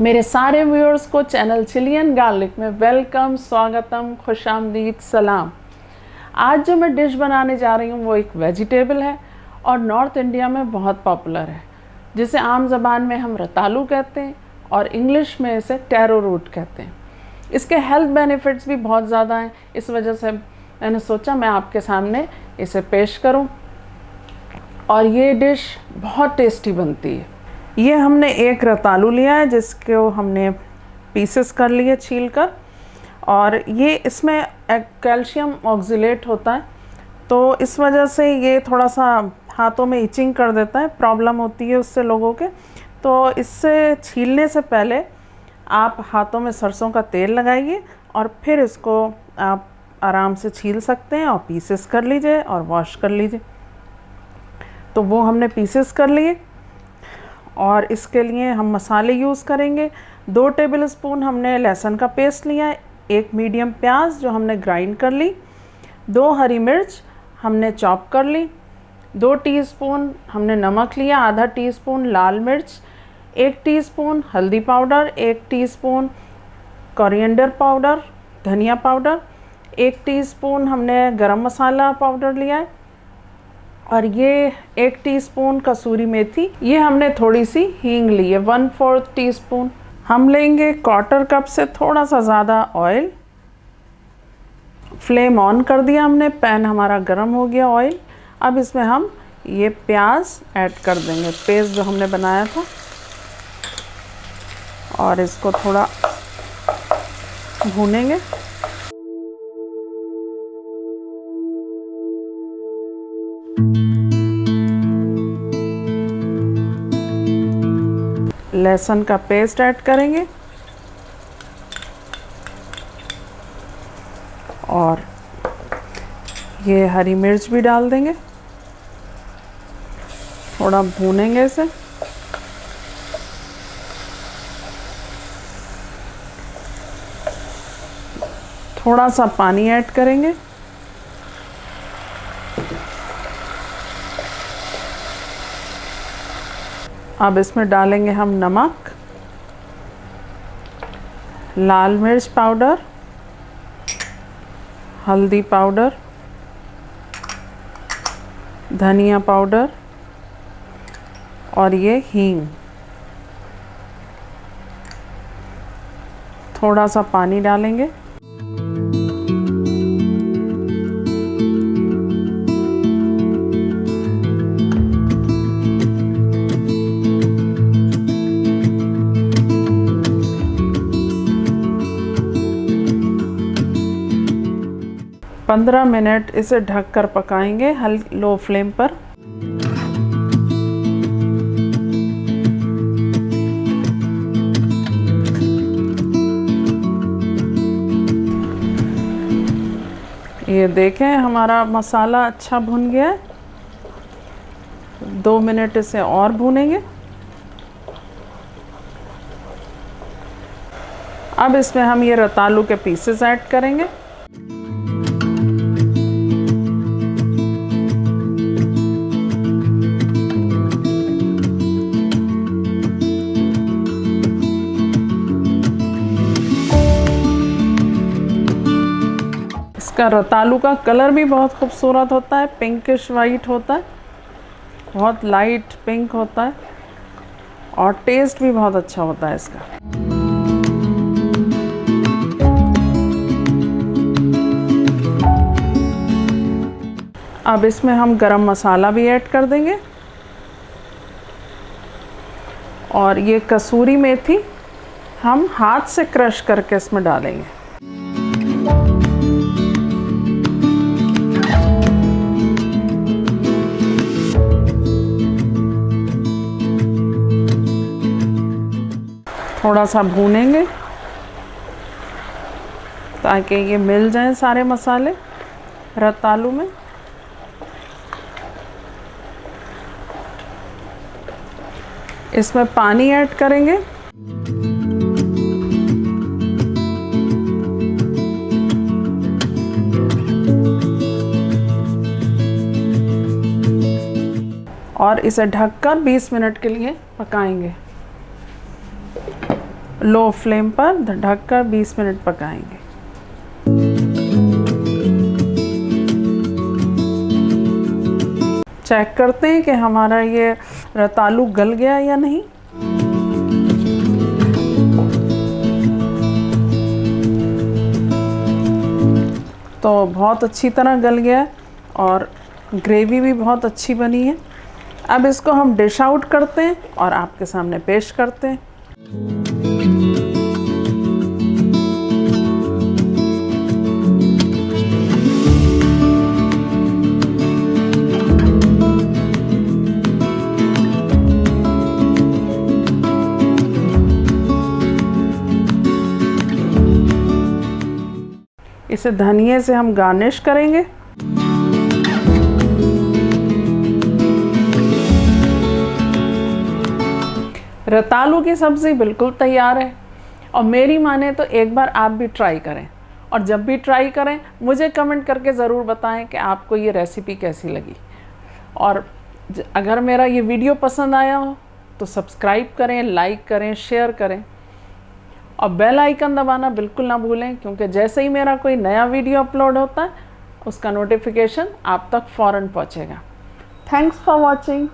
मेरे सारे व्यूअर्स को चैनल चिलियन गार्लिक में वेलकम, स्वागतम, खुशामदीद, सलाम। आज जो मैं डिश बनाने जा रही हूँ वो एक वेजिटेबल है और नॉर्थ इंडिया में बहुत पॉपुलर है, जिसे आम ज़बान में हम रतालू कहते हैं और इंग्लिश में इसे टैरो रूट कहते हैं। इसके हेल्थ बेनिफिट्स भी बहुत ज़्यादा हैं, इस वजह से मैंने सोचा मैं आपके सामने इसे पेश करूं। और ये डिश बहुत टेस्टी बनती है। ये हमने एक रतालू लिया है जिसको हमने पीसेस कर लिए छील कर, और ये इसमें एक कैल्शियम ऑक्जिलेट होता है, तो इस वजह से ये थोड़ा सा हाथों में इचिंग कर देता है, प्रॉब्लम होती है उससे लोगों के। तो इससे छीलने से पहले आप हाथों में सरसों का तेल लगाइए और फिर इसको आप आराम से छील सकते हैं और पीसेस कर लीजिए और वॉश कर लीजिए। तो वो हमने पीसेस कर लिए और इसके लिए हम मसाले यूज़ करेंगे। 2 टेबलस्पून हमने लहसुन का पेस्ट लिया है, 1 मीडियम प्याज जो हमने ग्राइंड कर ली, 2 हरी मिर्च हमने चॉप कर ली, 2 टीस्पून हमने नमक लिया, आधा टीस्पून लाल मिर्च, 1 टीस्पून हल्दी पाउडर, 1 टीस्पून कोरिएंडर पाउडर धनिया पाउडर, 1 टीस्पून हमने गरम मसाला पाउडर लिया है, और ये 1 टीस्पून कसूरी मेथी, ये हमने थोड़ी सी हींग ली है, 1/4 टीस्पून। हम लेंगे 1/4 कप से थोड़ा सा ज़्यादा ऑयल। फ्लेम ऑन कर दिया हमने, पैन हमारा गर्म हो गया ऑयल। अब इसमें हम ये प्याज ऐड कर देंगे, पेस्ट जो हमने बनाया था, और इसको थोड़ा भूनेंगे। लहसुन का पेस्ट ऐड करेंगे और ये हरी मिर्च भी डाल देंगे, थोड़ा भूनेंगे इसे। थोड़ा सा पानी ऐड करेंगे। अब इसमें डालेंगे हम नमक, लाल मिर्च पाउडर, हल्दी पाउडर, धनिया पाउडर और ये हींग। थोड़ा सा पानी डालेंगे। पंद्रह मिनट इसे ढककर पकाएंगे लो फ्लेम पर। ये देखें हमारा मसाला अच्छा भुन गया है। 2 मिनट इसे और भूनेंगे। अब इसमें हम ये रतालू के पीसेस ऐड करेंगे। इसका रतालू का कलर भी बहुत खूबसूरत होता है, पिंकिश वाइट होता है, बहुत लाइट पिंक होता है, और टेस्ट भी बहुत अच्छा होता है इसका। अब इसमें हम गरम मसाला भी ऐड कर देंगे, और ये कसूरी मेथी हम हाथ से क्रश करके इसमें डालेंगे। थोड़ा सा भूनेंगे ताकि ये मिल जाएं सारे मसाले रतालू में। इसमें पानी ऐड करेंगे। और इसे ढककर 20 मिनट के लिए पकाएंगे। लो फ्लेम पर ढककर 20 मिनट पकाएंगे। चेक करते हैं कि हमारा ये रतालू गल गया या नहीं। तो बहुत अच्छी तरह गल गया और ग्रेवी भी बहुत अच्छी बनी है। अब इसको हम डिश आउट करते हैं और आपके सामने पेश करते हैं। इसे धनिए से हम गार्निश करेंगे। रतालू की सब्ज़ी बिल्कुल तैयार है और मेरी माने तो एक बार आप भी ट्राई करें, और जब भी ट्राई करें मुझे कमेंट करके ज़रूर बताएं कि आपको ये रेसिपी कैसी लगी। और अगर मेरा ये वीडियो पसंद आया हो तो सब्सक्राइब करें, लाइक करें, शेयर करें और बेल आइकन दबाना बिल्कुल ना भूलें, क्योंकि जैसे ही मेरा कोई नया वीडियो अपलोड होता है उसका नोटिफिकेशन आप तक फ़ौरन पहुंचेगा। Thanks for watching.